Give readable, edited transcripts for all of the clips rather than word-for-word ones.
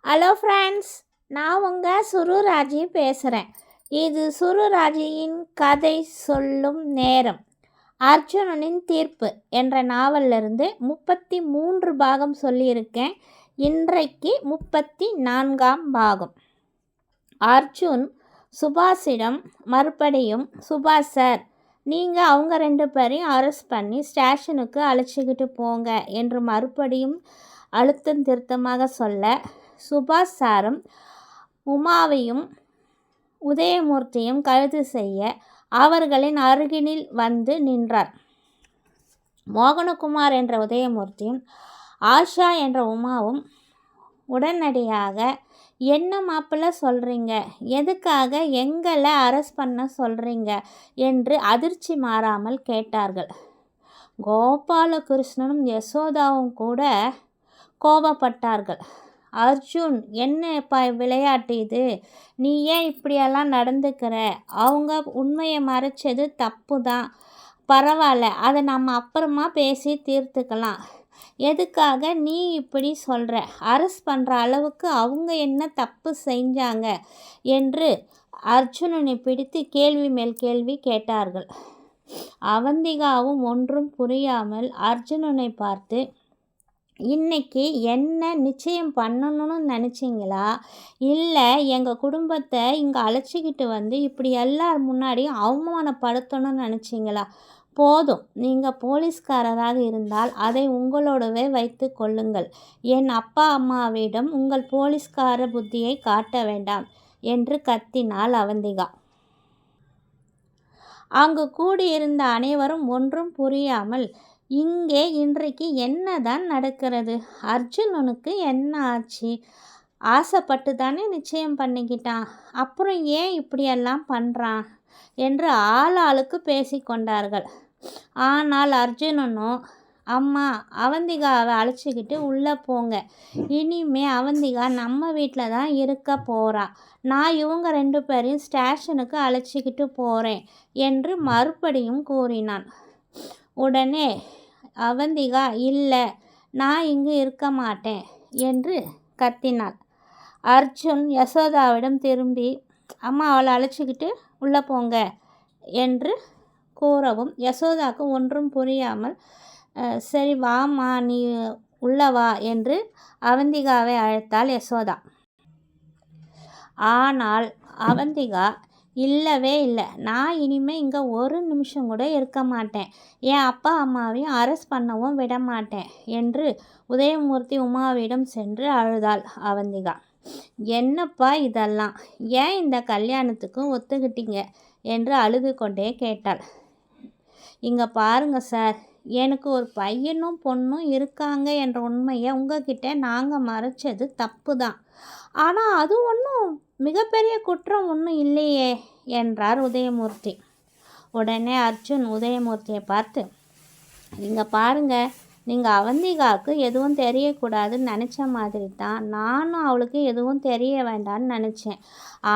Hello friends, நான் உங்கள் சுருராஜி பேசுகிறேன். இது சுருராஜியின் கதை சொல்லும் நேரம். அர்ஜுனனின் தீர்ப்பு என்ற நாவலிருந்து 33 பாகம் சொல்லியிருக்கேன். இன்றைக்கு 34ஆம் பாகம். அர்ஜுன் சுபாஷிடம் மறுபடியும், சுபாஷ் சார், நீங்கள் அவங்க 2 பேரையும் அரெஸ்ட் பண்ணி ஸ்டேஷனுக்கு அழைச்சிக்கிட்டு போங்க என்று மறுபடியும் அழுத்தம் திருத்தமாக சொல்ல, சுபாஷ் சாரும் உமாவையும் உதயமூர்த்தியும் கைது செய்ய அவர்களின் அருகினில் வந்து நின்றார். மோகனகுமார் என்ற உதயமூர்த்தியும் ஆஷா என்ற உமாவும் உடனடியாக, என்ன மாப்பிள்ளை சொல்கிறீங்க, எதுக்காக எங்களை அரெஸ்ட் பண்ண சொல்கிறீங்க என்று அதிர்ச்சி மாறாமல் கேட்டார்கள். கோபாலகிருஷ்ணனும் யசோதாவும் கூட கோபப்பட்டார்கள். அர்ஜுன், என்ன விளையாட்டு இது, நீ ஏன் இப்படியெல்லாம் நடந்துக்கிற, அவங்க உண்மையை மறைச்சது தப்பு தான், பரவாயில்ல, அதை நம்ம அப்புறமா பேசி தீர்த்துக்கலாம், எதுக்காக நீ இப்படி சொல்கிற, அரெஸ்ட் பண்ணுற அளவுக்கு அவங்க என்ன தப்பு செஞ்சாங்க என்று அர்ஜுனனை பிடித்து கேள்வி மேல் கேள்வி கேட்டார்கள். அவந்திகாவும் ஒன்றும் புரியாமல் அர்ஜுனனை பார்த்து, இன்னைக்கு என்ன நிச்சயம் பண்ணணும்னு நினச்சிங்களா, இல்லை எங்கள் குடும்பத்தை இங்கே அழைச்சிக்கிட்டு வந்து இப்படி எல்லார் முன்னாடியும் அவமானப்படுத்தணும்னு நினச்சிங்களா? போதும், நீங்கள் போலீஸ்காரராக இருந்தால் அதை உங்களோடவே வைத்து கொள்ளுங்கள். என் அப்பா அம்மாவிடம் உங்கள் போலீஸ்கார புத்தியை காட்ட வேண்டாம் என்று கத்தினாள் அவந்திகா. அங்கு கூடியிருந்த அனைவரும் ஒன்றும் புரியாமல், இங்கே இன்றைக்கு என்ன தான் நடக்கிறது, அர்ஜுனனுக்கு என்ன ஆச்சு, ஆசைப்பட்டு தானே நிச்சயம் பண்ணிக்கிட்டான், அப்புறம் ஏன் இப்படியெல்லாம் பண்ணுறான் என்று ஆளாளுக்கு பேசிக்கொண்டார்கள். ஆனால் அர்ஜுனனோ, அம்மா, அவந்திகாவை அழைச்சிக்கிட்டு உள்ளே போங்க, இனிமே அவந்திகா நம்ம வீட்டில் தான் இருக்க போகிறா, நான் இவங்க 2 பேரையும் ஸ்டேஷனுக்கு அழைச்சிக்கிட்டு போகிறேன் என்று மறுபடியும் கூறினான். உடனே அவந்திகா, இல்லை, நான் இங்கு இருக்க மாட்டேன் என்று கத்தினாள். அர்ஜுன் யசோதாவிடம் திரும்பி, அம்மா, அவளை அழைச்சிக்கிட்டு உள்ளே போங்க என்று கூறவும் யசோதாவுக்கு ஒன்றும் புரியாமல், சரி வாம்மா, நீ உள்ளே வா என்று அவந்திகாவை அழைத்தாள் யசோதா. ஆனால் அவந்திகா, இல்லவே இல்லை, நான் இனிமேல் இங்கே ஒரு நிமிஷம் கூட இருக்க மாட்டேன், என் அப்பா அம்மாவையும் அரெஸ்ட் பண்ணவும் விட மாட்டேன் என்று உதயமூர்த்தி உமாவிடம் சென்று அழுதாள் அவந்திகா. என்னப்பா இதெல்லாம், ஏன் இந்த கல்யாணத்துக்கு ஒத்துக்கிட்டீங்க என்று அழுது கொண்டே கேட்டாள். இங்கே பாருங்க சார், எனக்கு ஒரு பையனும் பொண்ணும் இருக்காங்க என்ற உண்மையை உங்ககிட்ட நாங்கள் மறைச்சது தப்பு தான், ஆனால் அது ஒன்றும் மிகப்பெரிய குற்றம் ஒன்றும் இல்லையே என்றார் உதயமூர்த்தி. உடனே அர்ஜுன் உதயமூர்த்தியை பார்த்து, நீங்கள் பாருங்கள், நீங்கள் அவந்திகாவுக்கு எதுவும் தெரியக்கூடாதுன்னு நினச்ச மாதிரி தான் நானும் அவளுக்கு எதுவும் தெரிய வேண்டான்னு நினச்சேன்.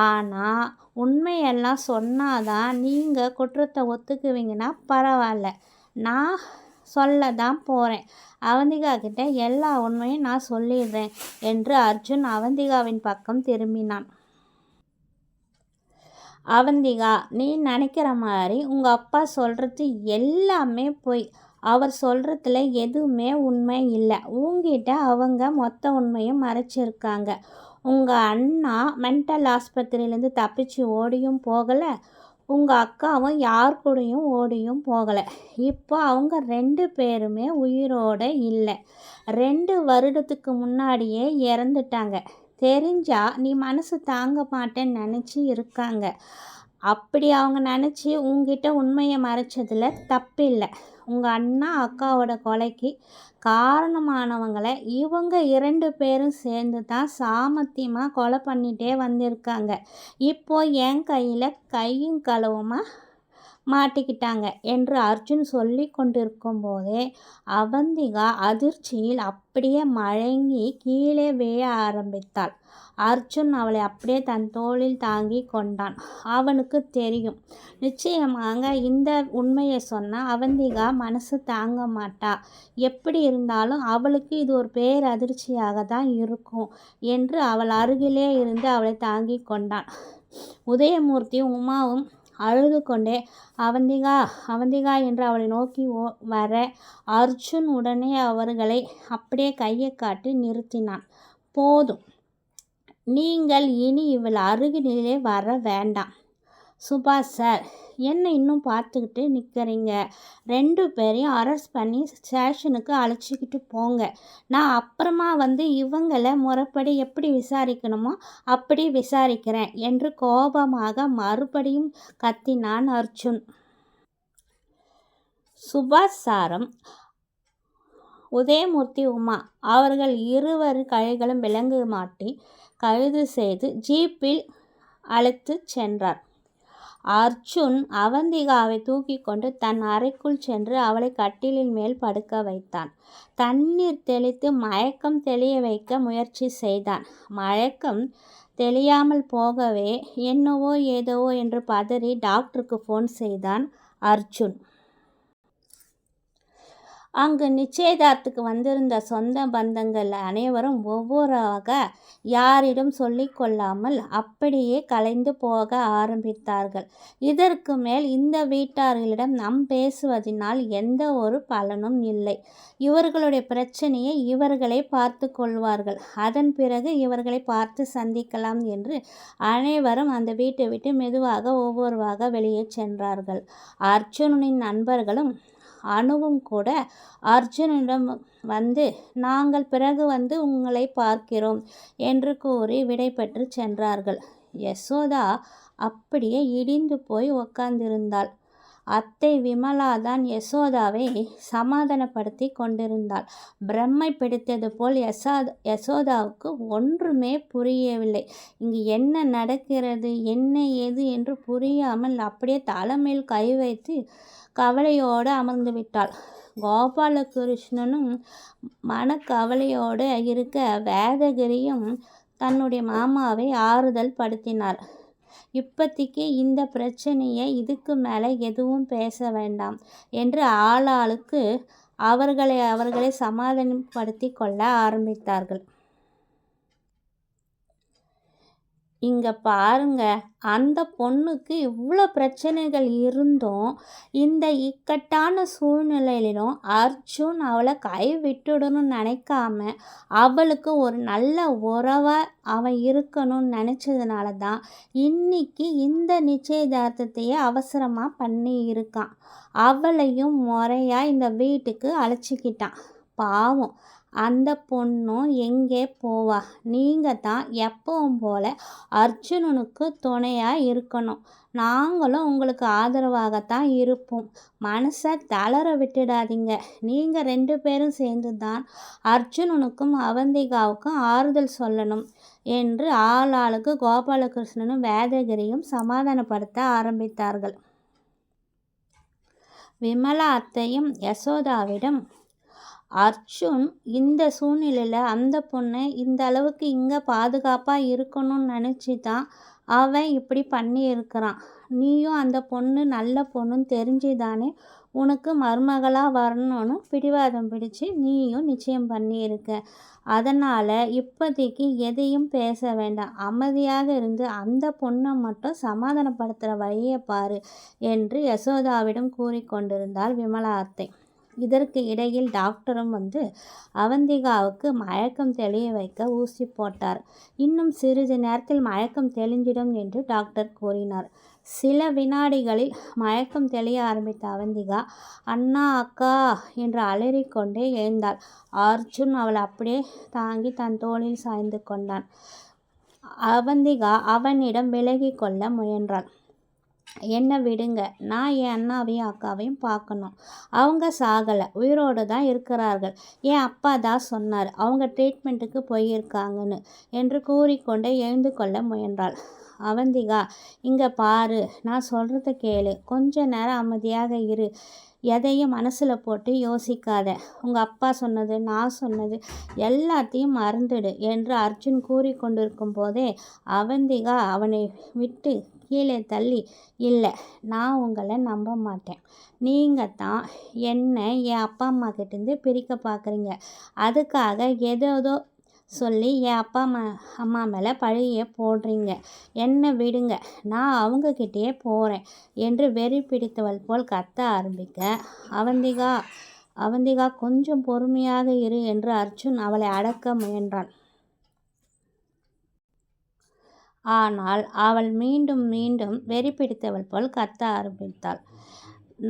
ஆனால் உண்மையெல்லாம் சொன்னாதான் நீங்கள் குற்றத்தை ஒத்துக்குவீங்கன்னா பரவாயில்ல, நான் சொல்ல தான் போகிறேன், அவந்திகா கிட்ட எல்லா உண்மையும் நான் சொல்லிடுறேன் என்று அர்ஜுன் அவந்திகாவின் பக்கம் திரும்பினான். அவந்திகா, நீ நினைக்கிற மாதிரி உங்கள் அப்பா சொல்கிறது எல்லாமே பொய், அவர் சொல்கிறதுல எதுவுமே உண்மை இல்லை, உங்ககிட்ட அவங்க மொத்த உண்மையும் மறைச்சிருக்காங்க. உங்கள் அண்ணா மென்டல் ஆஸ்பத்திரியிலேருந்து தப்பிச்சு ஓடியும் போகலை, உங்கள் அக்காவும் யார் கூடயும் ஓடியும் போகலை, இப்போ அவங்க 2 பேருமே உயிரோடு இல்லை, 2 வருடத்துக்கு முன்னாடியே இறந்துட்டாங்க, தெரிஞ்சா நீ மனசு தாங்க மாட்டேன்னு நினச்சி இருக்காங்க. அப்படி அவங்க நினச்சி உங்ககிட்ட உண்மையை மறைச்சதில் தப்பில்லை. உங்கள் அண்ணா அக்காவோட கொலைக்கு காரணமானவங்களை இவங்க 2 பேரும் சேர்ந்து தான் சாமர்த்தியமாக கொலை பண்ணிகிட்டே வந்திருக்காங்க. இப்போ என் கையில் கையும் களவுமா மாட்டிக்கிட்டாங்க என்று அர்ஜுன் சொல்லி கொண்டிருக்கும் போதே அவந்திகா அதிர்ச்சியில் அப்படியே மயங்கி கீழே விழ ஆரம்பித்தாள். அர்ஜுன் அவளை அப்படியே தன் தோளில் தாங்கி கொண்டான். அவனுக்கு தெரியும், நிச்சயமாக இந்த உண்மையை சொன்னால் அவந்திகா மனசு தாங்க மாட்டா. எப்படி இருந்தாலும் அவளுக்கு இது ஒரு பேரதிர்ச்சியாக தான் இருக்கும் என்று அவள் அருகிலே இருந்து அவளை தாங்கி கொண்டான். உதயமூர்த்தியும் உமாவும் அழுது கொண்டே அவந்திகா அவந்திகா என்று அவளை நோக்கி வர அர்ஜுன் உடனே அவர்களை அப்படியே கையை காட்டி நிறுத்தினான். போதும், நீங்கள் இனி இவள் அருகிலே வர வேண்டாம். சுபாஷ் சார், என்ன இன்னும் பார்த்துக்கிட்டு நிற்கிறீங்க? 2 பேரையும் அரெஸ்ட் பண்ணி ஸ்டேஷனுக்கு அழைச்சிக்கிட்டு போங்க. நான் அப்புறமா வந்து இவங்களை முறைப்படி எப்படி விசாரிக்கணுமோ அப்படி விசாரிக்கிறேன் என்று கோபமாக மறுபடியும் கத்தினான் அர்ஜுன். சுபாஷ் சாரும் உதயமூர்த்தி உமா அவர்கள் இருவர் கைகளும் விலங்கு மாட்டி கைது செய்து ஜீப்பில் அழைத்து சென்றார். அர்ஜுன் அவந்திகாவை தூக்கி கொண்டு தன் அறைக்குள் சென்று அவளை கட்டிலின் மேல் படுக்க வைத்தான். தண்ணீர் தெளித்து மயக்கம் தெளிய வைக்க முயற்சி செய்தான். மயக்கம் தெளியாமல் போகவே என்னவோ ஏதோ என்று பதறி டாக்டருக்கு ஃபோன் செய்தான் அர்ஜுன். அங்கு நிச்சயதார்த்துக்கு வந்திருந்த சொந்த பந்தங்கள் அனைவரும் ஒவ்வொருவராக யாரிடம் சொல்லிக்கொள்ளாமல் அப்படியே கலைந்து போக ஆரம்பித்தார்கள். இதற்கு மேல் இந்த வீட்டார்களிடம் நாம் பேசுவதனால் எந்த ஒரு பலனும் இல்லை. இவர்களுடைய பிரச்சனையை இவர்களே பார்த்து கொள்வார்கள். அதன் பிறகு இவர்களை பார்த்து சந்திக்கலாம் என்று அனைவரும் அந்த வீட்டை விட்டு மெதுவாக ஒவ்வொருவராக வெளியே சென்றார்கள். அர்ஜுனனின் நண்பர்களும் அணுவும் கூட அர்ஜுனிடம் வந்து நாங்கள் பிறகு வந்து உங்களை பார்க்கிறோம் என்று கூறி விடை பெற்று சென்றார்கள். யசோதா அப்படியே இடிந்து போய் உட்கார்ந்திருந்தாள். அத்தை விமலாதான் யசோதாவை சமாதானப்படுத்தி கொண்டிருந்தாள். பிரம்மை பிடித்தது போல் யசோதாவுக்கு ஒன்றுமே புரியவில்லை. இங்கு என்ன நடக்கிறது, என்ன ஏது என்று புரியாமல் அப்படியே தலைமையில் கை வைத்து கவலையோடு அமர்ந்து விட்டாள். கோபாலகிருஷ்ணனும் மனக்கவலையோடு இருக்க வேதகிரியும் தன்னுடைய மாமாவை ஆறுதல் படுத்தினார். இப்போதைக்கு இந்த பிரச்சனையை இதுக்கு மேலே எதுவும் பேச வேண்டாம் என்று ஆளாளுக்கு அவர்களை சமாதானப்படுத்தி கொள்ள ஆரம்பித்தார்கள். இங்கே பாருங்க, அந்த பொண்ணுக்கு இவ்வளோ பிரச்சனைகள் இருந்தும் இந்த இக்கட்டான சூழ்நிலையிலும் அர்ஜுன் அவளை கை விட்டுடணும்னு நினைக்காம அவளுக்கு ஒரு நல்ல உறவாக அவன் இருக்கணும்னு நினச்சதுனால தான் இன்னைக்கு இந்த நிச்சயதார்த்தத்தையே அவசரமாக பண்ணி இருக்கான். அவளையும் முறையாக இந்த வீட்டுக்கு அழைச்சிக்கிட்டான். பாவம், அந்த பொண்ணும் எங்கே போவா? நீங்கள் தான் எப்பவும் போல் அர்ஜுனனுக்கு துணையாக இருக்கணும். நாங்களும் உங்களுக்கு ஆதரவாகத்தான் இருப்போம். மனசை தளர விட்டுடாதீங்க. நீங்கள் 2 பேரும் சேர்ந்து தான் அர்ஜுனனுக்கும் அவந்திகாவுக்கும் ஆறுதல் சொல்லணும் என்று ஆளாளுக்கு கோபாலகிருஷ்ணனும் வேதகிரியும் சமாதானப்படுத்த ஆரம்பித்தார்கள். விமலா அத்தையும் யசோதாவிடம், அர்ஜுன் இந்த சூழ்நிலையில் அந்த பொண்ணை இந்த அளவுக்கு இங்கே பாதுகாப்பாக இருக்கணும்னு நினச்சி தான் அவன் இப்படி பண்ணியிருக்கிறான். நீயும் அந்த பொண்ணு நல்ல பொண்ணுன்னு தெரிஞ்சுதானே உனக்கு மருமகளாக வரணும்னு பிடிவாதம் பிடிச்சு நீயும் நிச்சயம் பண்ணியிருக்க. அதனால் இப்போதைக்கு எதையும் பேச வேண்டாம். அமைதியாக இருந்து அந்த பொண்ணை மட்டும் சமாதானப்படுத்துகிற வழியை பாரு என்று யசோதாவிடம் கூறிக்கொண்டிருந்தாள் விமலா அத்தை. இதற்கு இடையில் டாக்டரும் வந்து அவந்திகாவுக்கு மயக்கம் தெளிய வைக்க ஊசி போட்டார். இன்னும் சிறிது நேரத்தில் மயக்கம் தெளிஞ்சிடும் என்று டாக்டர் கூறினார். சில வினாடிகளில் மயக்கம் தெளிய ஆரம்பித்த அவந்திகா அண்ணா அக்கா என்று அலறிக்கொண்டே எழுந்தாள். அர்ஜுன் அவள் அப்படியே தாங்கி தன் தோளில் சாய்ந்து கொண்டான். அவந்திகா அவனிடம் விலகி கொள்ள முயன்றாள். என்னை விடுங்க, நான் என் அண்ணாவையும் அக்காவையும் பார்க்கணும். அவங்க சாகலை, உயிரோடு தான் இருக்கிறார்கள். என் அப்பா தான் சொன்னார் அவங்க ட்ரீட்மெண்ட்டுக்கு போயிருக்காங்கன்னு என்று கூறிக்கொண்டே எழுந்து கொள்ள முயன்றாள். அவந்திகா, இங்கே பாரு, நான் சொல்கிறத கேளு, கொஞ்ச நேரம் அமைதியாக இரு, எதையும் மனசில் போட்டு யோசிக்காத, உங்கள் அப்பா சொன்னது, நான் சொன்னது எல்லாத்தையும் மறந்துடு என்று அர்ஜுன் கூறிக்கொண்டிருக்கும் போதே அவந்திகா அவனை விட்டு கீழே தள்ளி, இல்லை, நான் உங்களை நம்ப மாட்டேன். நீங்கள் தான் என்னை என் அப்பா அம்மா கிட்டேருந்து பிரிக்க பார்க்குறீங்க. அதுக்காக ஏதோ சொல்லி என் அப்பா அம்மா மேலே பழியை போடுறீங்க. என்னை விடுங்க, நான் அவங்கக்கிட்டேயே போகிறேன் என்று வெறி பிடித்தவள் போல் கத்த ஆரம்பிக்க, அவந்திகா அவந்திகா கொஞ்சம் பொறுமையாக இரு என்று அர்ஜுன் அவளை அடக்க முயன்றான். ஆனால் அவள் மீண்டும் மீண்டும் வெறி பிடித்தவள் போல் கத்த ஆரம்பித்தாள்.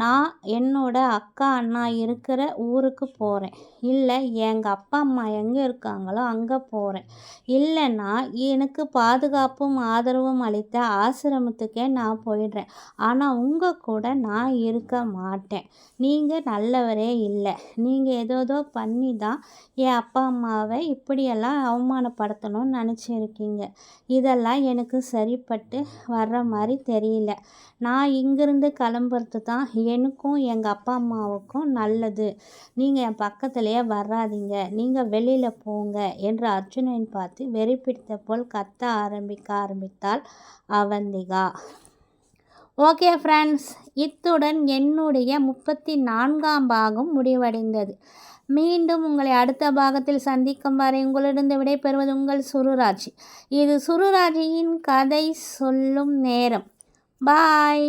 நான் என்னோட அக்கா அண்ணா இருக்கிற ஊருக்கு போகிறேன். இல்லை, எங்கள் அப்பா அம்மா எங்கே இருக்காங்களோ அங்கே போகிறேன். இல்லைன்னா எனக்கு பாதுகாப்பும் ஆதரவும் அளித்த ஆசிரமத்துக்கே நான் போயிடுறேன். ஆனால் உங்கள் கூட நான் இருக்க மாட்டேன். நீங்கள் நல்லவரே இல்லை. நீங்கள் ஏதோ பண்ணி தான் என் அப்பா அம்மாவை இப்படியெல்லாம் அவமானப்படுத்தணும்னு நினச்சிருக்கீங்க. இதெல்லாம் எனக்கு சரிப்பட்டு வர்ற மாதிரி தெரியல. நான் இங்கிருந்து கிளம்புறது தான் எனக்கும் எங்கள் அப்பா அம்மாவுக்கும் நல்லது. நீங்கள் என் பக்கத்துலேயே வராதீங்க, நீங்கள் வெளியில் போங்க என்று அர்ஜுனை பார்த்து வெறி பிடித்த போல் கத்த ஆரம்பித்தாள் அவந்திகா. ஓகே ஃப்ரெண்ட்ஸ், இத்துடன் என்னுடைய 34ஆம் பாகம் முடிவடைந்தது. மீண்டும் உங்களை அடுத்த பாகத்தில் சந்திக்கும் வரை உங்களிடம் விடைபெறுவது உங்கள் சுருராஜ். இது சுருராஜியின் கதை சொல்லும் நேரம். பாய்.